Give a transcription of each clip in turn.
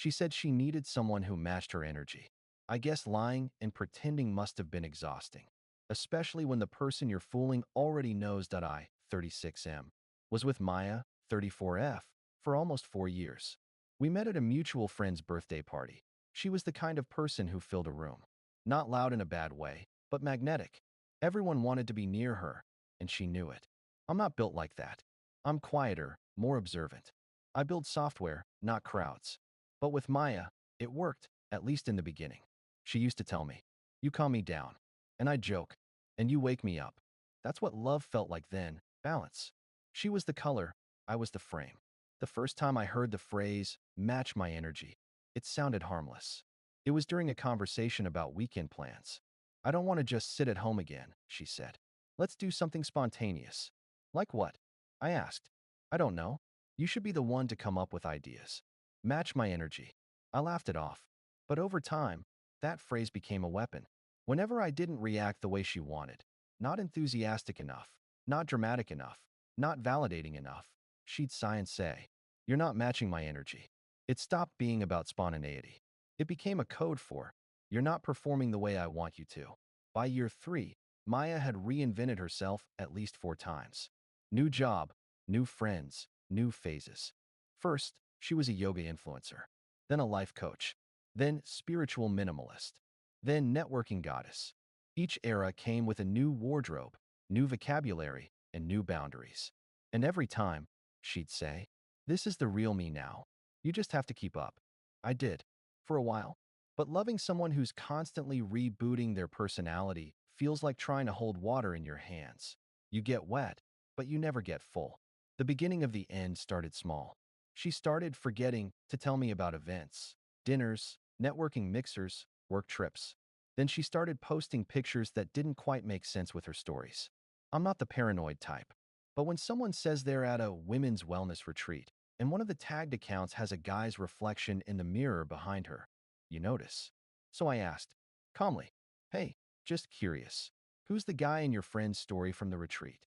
She said she needed someone who matched her energy. I guess lying and pretending must have been exhausting, especially when the person you're fooling already knows that I, 36M, was with Maya, 34F, for almost 4 years. We met at a mutual friend's birthday party. She was the kind of person who filled a room. Not loud in a bad way, but magnetic. Everyone wanted to be near her, and she knew it. I'm not built like that. I'm quieter, more observant. I build software, not crowds. But with Maya, it worked, at least in the beginning. She used to tell me, "You calm me down." And I'd joke, "And you wake me up." That's what love felt like then, balance. She was the color, I was the frame. The first time I heard the phrase, "match my energy," it sounded harmless. It was during a conversation about weekend plans. "I don't want to just sit at home again," she said. "Let's do something spontaneous." "Like what?" I asked. "I don't know. You should be the one to come up with ideas." Match my energy. I laughed it off. But over time, that phrase became a weapon. Whenever I didn't react the way she wanted, not enthusiastic enough, not dramatic enough, not validating enough, she'd sigh and say, "You're not matching my energy." It stopped being about spontaneity. It became a code for, "You're not performing the way I want you to." By year 3, Maya had reinvented herself at least 4 times. New job, new friends, new phases. First, she was a yoga influencer, then a life coach, then spiritual minimalist, then networking goddess. Each era came with a new wardrobe, new vocabulary, and new boundaries. And every time, she'd say, "This is the real me now. You just have to keep up." I did, for a while. But loving someone who's constantly rebooting their personality feels like trying to hold water in your hands. You get wet, but you never get full. The beginning of the end started small. She started forgetting to tell me about events, dinners, networking mixers, work trips. Then she started posting pictures that didn't quite make sense with her stories. I'm not the paranoid type, but when someone says they're at a women's wellness retreat and one of the tagged accounts has a guy's reflection in the mirror behind her, you notice. So I asked, calmly, "Hey, just curious, who's the guy in your friend's story from the retreat?"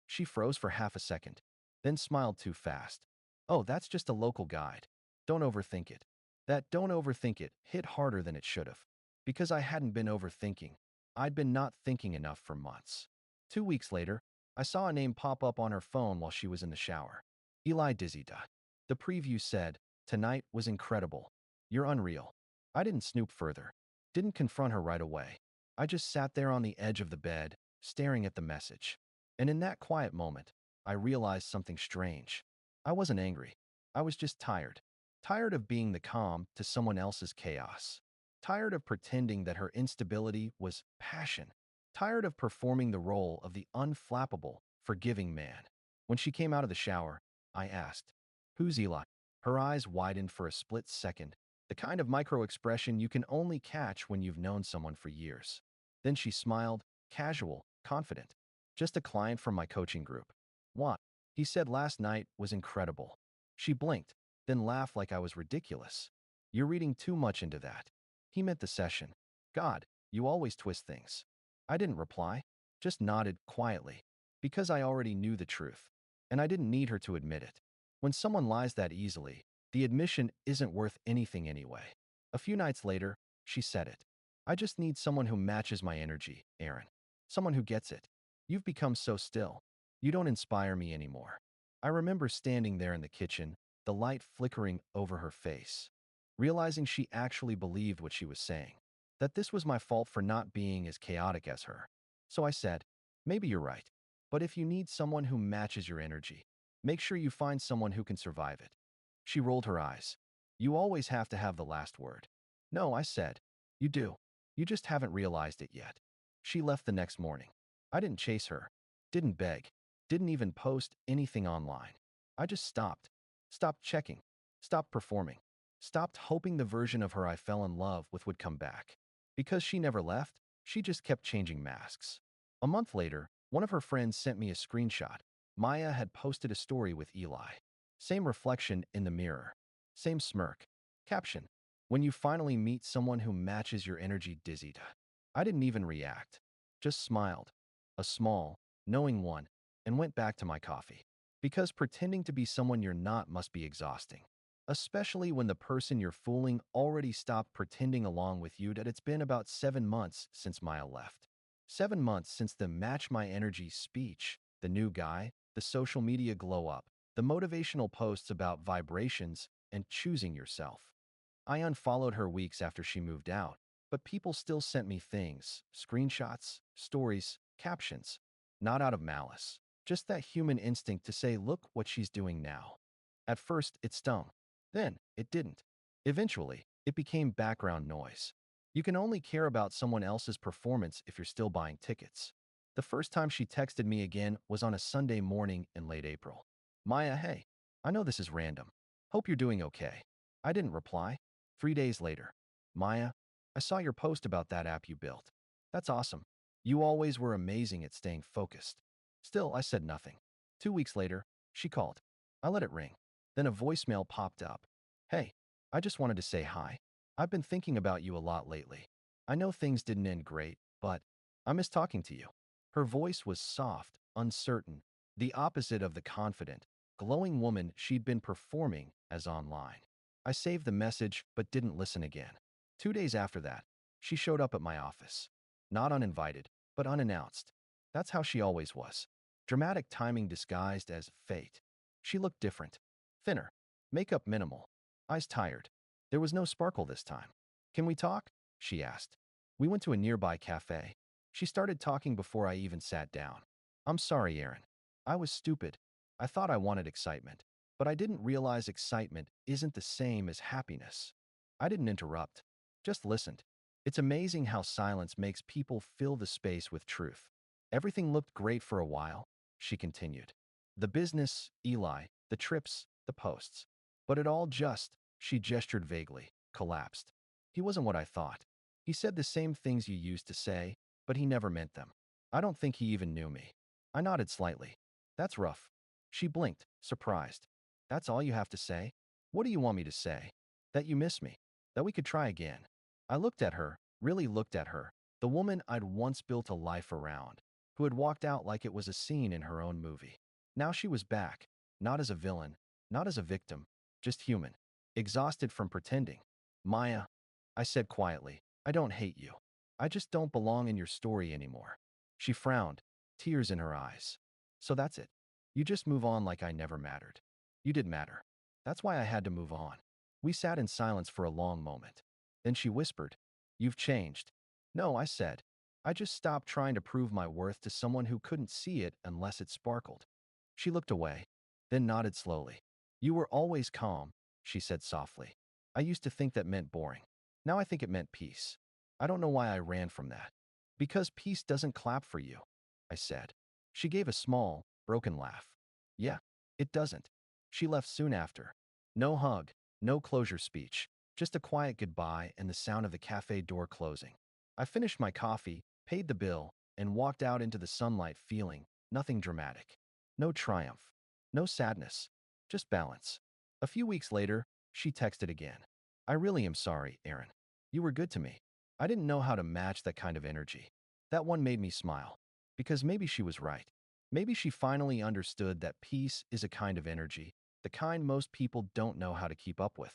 She froze for half a second, then smiled too fast. "Oh, that's just a local guide. Don't overthink it." That "don't overthink it" hit harder than it should have. Because I hadn't been overthinking. I'd been not thinking enough for months. 2 weeks later, I saw a name pop up on her phone while she was in the shower. Eli Dizzyda. The preview said, "Tonight was incredible. You're unreal." I didn't snoop further. Didn't confront her right away. I just sat there on the edge of the bed, staring at the message. And in that quiet moment, I realized something strange. I wasn't angry. I was just tired. Tired of being the calm to someone else's chaos. Tired of pretending that her instability was passion. Tired of performing the role of the unflappable, forgiving man. When she came out of the shower, I asked, "Who's Eli?" Her eyes widened for a split second, the kind of micro-expression you can only catch when you've known someone for years. Then she smiled, casual, confident. "Just a client from my coaching group." "What?" "He said last night was incredible." She blinked, then laughed like I was ridiculous. "You're reading too much into that." He meant the session. "God, you always twist things." I didn't reply, just nodded quietly, because I already knew the truth, and I didn't need her to admit it. When someone lies that easily, the admission isn't worth anything anyway. A few nights later, she said it. "I just need someone who matches my energy, Aaron. Someone who gets it. You've become so still. You don't inspire me anymore." I remember standing there in the kitchen, the light flickering over her face, realizing she actually believed what she was saying, that this was my fault for not being as chaotic as her. So I said, "Maybe you're right. But if you need someone who matches your energy, make sure you find someone who can survive it." She rolled her eyes. "You always have to have the last word." "No," I said. "You do. You just haven't realized it yet." She left the next morning. I didn't chase her, didn't beg, didn't even post anything online. I just stopped. Stopped checking. Stopped performing. Stopped hoping the version of her I fell in love with would come back. Because she never left, she just kept changing masks. A month later, one of her friends sent me a screenshot. Maya had posted a story with Eli. Same reflection in the mirror. Same smirk. Caption: "When you finally meet someone who matches your energy, dizzied." I didn't even react. Just smiled. A small, knowing one, and went back to my coffee. Because pretending to be someone you're not must be exhausting. especially when the person you're fooling already stopped pretending along with you. That it's been about 7 months since Maya left. 7 months since the Match My Energy speech, the new guy, the social media glow up, the motivational posts about vibrations and choosing yourself. I unfollowed her weeks after she moved out, but people still sent me things, screenshots, stories, captions. Not out of malice, just that human instinct to say, look what she's doing now. At first, it stung. Then, it didn't. Eventually, it became background noise. You can only care about someone else's performance if you're still buying tickets. The first time she texted me again was on a Sunday morning in late April. Maya, hey, I know this is random. Hope you're doing okay. I didn't reply. 3 days later, Maya, I saw your post about that app you built. That's awesome. You always were amazing at staying focused. Still, I said nothing. 2 weeks later, she called. I let it ring. Then a voicemail popped up. Hey, I just wanted to say hi. I've been thinking about you a lot lately. I know things didn't end great, but I miss talking to you. Her voice was soft, uncertain, the opposite of the confident, glowing woman she'd been performing as online. I saved the message but didn't listen again. 2 days after that, she showed up at my office. Not uninvited, but unannounced. That's how she always was. Dramatic timing disguised as fate. She looked different. Thinner. Makeup minimal. Eyes tired. There was no sparkle this time. Can we talk? She asked. We went to a nearby cafe. She started talking before I even sat down. I'm sorry, Aaron. I was stupid. I thought I wanted excitement, but I didn't realize excitement isn't the same as happiness. I didn't interrupt, just listened. It's amazing how silence makes people fill the space with truth. Everything looked great for a while, she continued. The business, Eli, the trips, the posts. But it all just, she gestured vaguely, collapsed. He wasn't what I thought. He said the same things you used to say, but he never meant them. I don't think he even knew me. I nodded slightly. That's rough. She blinked, surprised. That's all you have to say? What do you want me to say? That you miss me. That we could try again. I looked at her, really looked at her, the woman I'd once built a life around, who had walked out like it was a scene in her own movie. Now she was back, not as a villain, not as a victim, just human, exhausted from pretending. Maya, I said quietly, I don't hate you. I just don't belong in your story anymore. She frowned, tears in her eyes. So that's it. You just move on like I never mattered. You did matter. That's why I had to move on. We sat in silence for a long moment. Then she whispered, You've changed. No, I said. I just stopped trying to prove my worth to someone who couldn't see it unless it sparkled. She looked away, then nodded slowly. You were always calm, she said softly. I used to think that meant boring. Now I think it meant peace. I don't know why I ran from that. Because peace doesn't clap for you, I said. She gave a small, broken laugh. Yeah, it doesn't. She left soon after. No hug, no closure speech, just a quiet goodbye and the sound of the cafe door closing. I finished my coffee, paid the bill, and walked out into the sunlight feeling nothing dramatic. No triumph. No sadness. Just balance. A few weeks later, she texted again. I really am sorry, Aaron. You were good to me. I didn't know how to match that kind of energy. That one made me smile. Because maybe she was right. Maybe she finally understood that peace is a kind of energy, the kind most people don't know how to keep up with.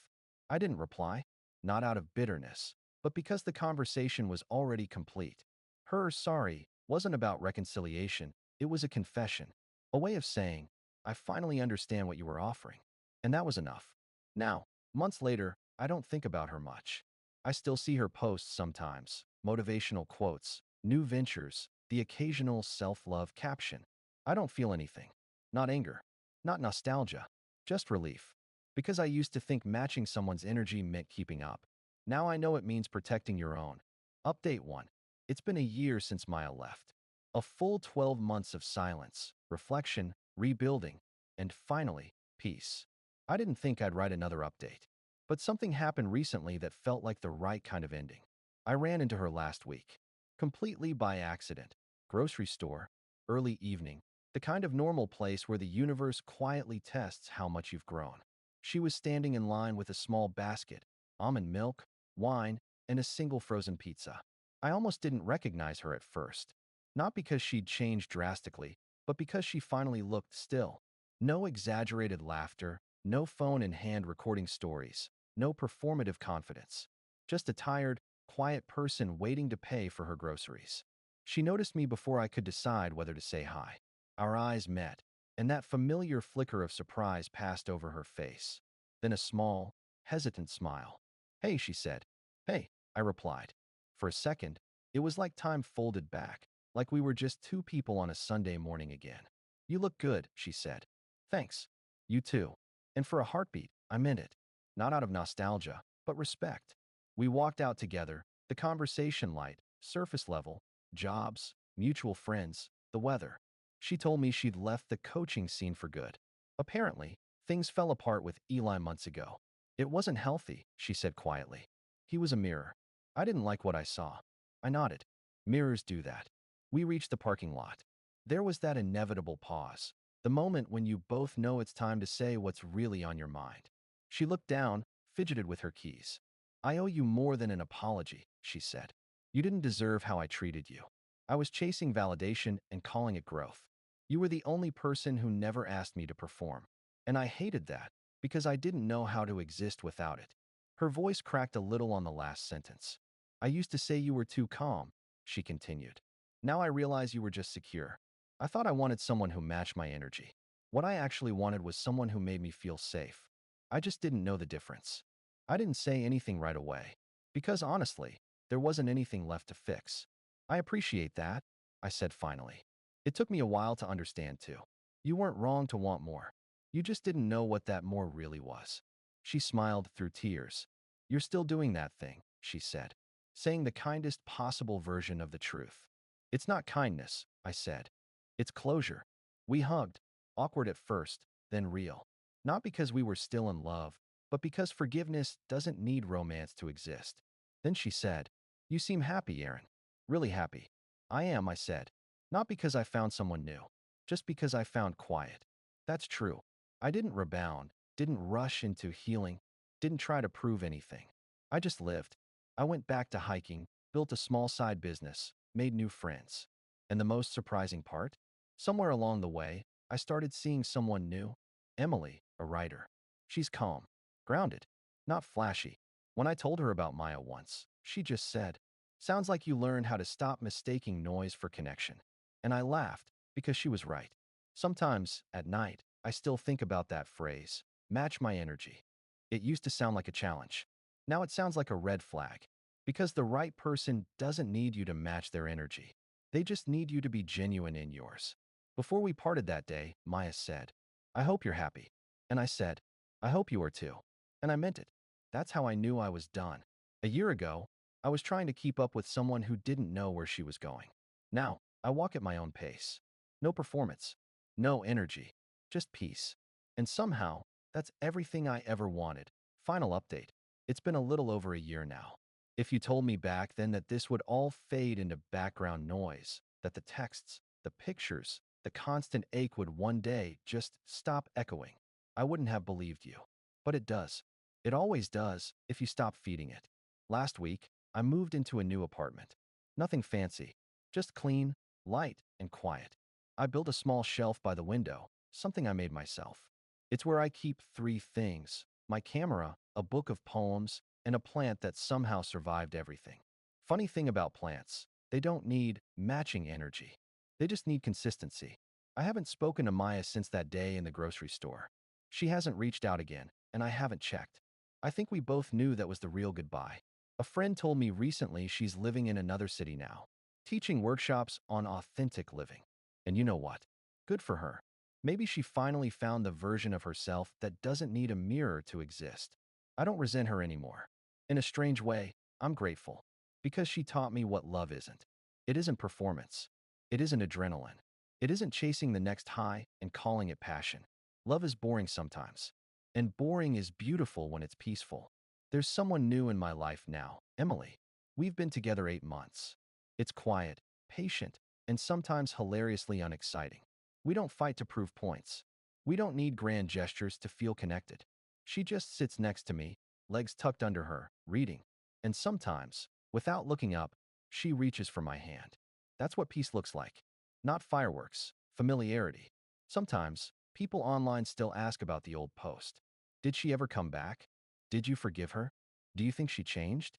I didn't reply, not out of bitterness, but because the conversation was already complete. Her sorry wasn't about reconciliation, it was a confession, a way of saying, I finally understand what you were offering. And that was enough. Now, months later, I don't think about her much. I still see her posts sometimes, motivational quotes, new ventures, the occasional self-love caption. I don't feel anything. Not anger. Not nostalgia. Just relief. Because I used to think matching someone's energy meant keeping up. Now I know it means protecting your own. Update 1. It's been a year since Maya left. A full 12 months of silence, reflection, rebuilding, and finally, peace. I didn't think I'd write another update. But something happened recently that felt like the right kind of ending. I ran into her last week. Completely by accident. Grocery store. Early evening. The kind of normal place where the universe quietly tests how much you've grown. She was standing in line with a small basket, almond milk, wine, and a single frozen pizza. I almost didn't recognize her at first. Not because she'd changed drastically, but because she finally looked still. No exaggerated laughter, No phone in hand recording stories. No performative confidence. Just a tired, quiet person waiting to pay for her groceries. She noticed me before I could decide whether to say hi. Our eyes met, and that familiar flicker of surprise passed over her face. Then a small, hesitant smile. "Hey," she said. "Hey," I replied. For a second, it was like time folded back, like we were just two people on a Sunday morning again. "You look good," she said. "Thanks. You too." And for a heartbeat, I meant it. Not out of nostalgia, but respect. We walked out together, the conversation light, surface level, jobs, mutual friends, the weather. She told me she'd left the coaching scene for good. Apparently, things fell apart with Eli months ago. "It wasn't healthy," she said quietly. "He was a mirror. I didn't like what I saw." I nodded. Mirrors do that. We reached the parking lot. There was that inevitable pause, the moment when you both know it's time to say what's really on your mind. She looked down, fidgeted with her keys. "I owe you more than an apology," she said. "You didn't deserve how I treated you. I was chasing validation and calling it growth. You were the only person who never asked me to perform. And I hated that, because I didn't know how to exist without it." Her voice cracked a little on the last sentence. "I used to say you were too calm," she continued. "Now I realize you were just secure. I thought I wanted someone who matched my energy. What I actually wanted was someone who made me feel safe. I just didn't know the difference." I didn't say anything right away, because honestly, there wasn't anything left to fix. "I appreciate that," I said finally. "It took me a while to understand too. You weren't wrong to want more. You just didn't know what that more really was." She smiled through tears. "You're still doing that thing," she said, saying the kindest possible version of the truth. "It's not kindness," I said. "It's closure." We hugged, awkward at first, then real. Not because we were still in love, but because forgiveness doesn't need romance to exist. Then she said, "You seem happy, Aaron. Really happy." "I am," I said. "Not because I found someone new, just because I found quiet." That's true. I didn't rebound, didn't rush into healing, didn't try to prove anything. I just lived. I went back to hiking, built a small side business, made new friends. And the most surprising part? Somewhere along the way, I started seeing someone new. Emily, a writer. She's calm, grounded, not flashy. When I told her about Maya once, she just said, "Sounds like you learned how to stop mistaking noise for connection." And I laughed, because she was right. Sometimes, at night, I still think about that phrase, match my energy. It used to sound like a challenge. Now it sounds like a red flag, because the right person doesn't need you to match their energy. They just need you to be genuine in yours. Before we parted that day, Maya said, "I hope you're happy." And I said, "I hope you are too." And I meant it. That's how I knew I was done. A year ago, I was trying to keep up with someone who didn't know where she was going. Now, I walk at my own pace. No performance, no energy, just peace. And somehow, that's everything I ever wanted. Final update. It's been a little over a year now. If you told me back then that this would all fade into background noise, that the texts, the pictures, the constant ache would one day just stop echoing, I wouldn't have believed you. But it does. It always does if you stop feeding it. Last week, I moved into a new apartment. Nothing fancy, just clean, light, and quiet. I built a small shelf by the window, something I made myself. It's where I keep three things: my camera, a book of poems, and a plant that somehow survived everything. Funny thing about plants, they don't need matching energy. They just need consistency. I haven't spoken to Maya since that day in the grocery store. She hasn't reached out again, and I haven't checked. I think we both knew that was the real goodbye. A friend told me recently she's living in another city now, teaching workshops on authentic living. And you know what? Good for her. Maybe she finally found the version of herself that doesn't need a mirror to exist. I don't resent her anymore. In a strange way, I'm grateful. Because she taught me what love isn't. It isn't performance. It isn't adrenaline. It isn't chasing the next high and calling it passion. Love is boring sometimes. And boring is beautiful when it's peaceful. There's someone new in my life now, Emily. We've been together 8 months. It's quiet, patient, and sometimes hilariously unexciting. We don't fight to prove points. We don't need grand gestures to feel connected. She just sits next to me, legs tucked under her, reading. And sometimes, without looking up, she reaches for my hand. That's what peace looks like. Not fireworks, familiarity. Sometimes, people online still ask about the old post. Did she ever come back? Did you forgive her? Do you think she changed?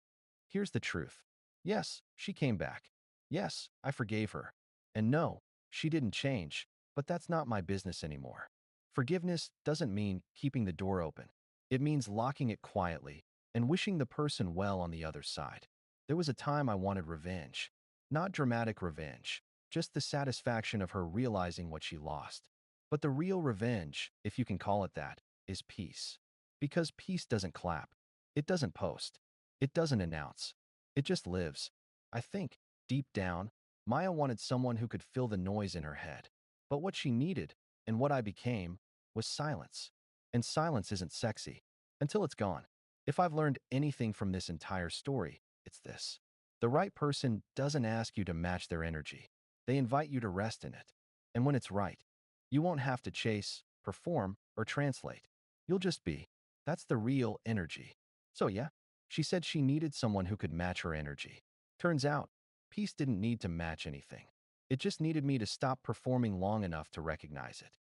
Here's the truth. Yes, she came back. Yes, I forgave her. And no, she didn't change, but that's not my business anymore. Forgiveness doesn't mean keeping the door open. It means locking it quietly and wishing the person well on the other side. There was a time I wanted revenge. Not dramatic revenge, just the satisfaction of her realizing what she lost. But the real revenge, if you can call it that, is peace. Because peace doesn't clap. It doesn't post. It doesn't announce. It just lives. I think, deep down, Maya wanted someone who could fill the noise in her head. But what she needed, and what I became, was silence. And silence isn't sexy until it's gone. If I've learned anything from this entire story, it's this. The right person doesn't ask you to match their energy. They invite you to rest in it. And when it's right, you won't have to chase, perform, or translate. You'll just be. That's the real energy. So yeah, she said she needed someone who could match her energy. Turns out, peace didn't need to match anything. It just needed me to stop performing long enough to recognize it.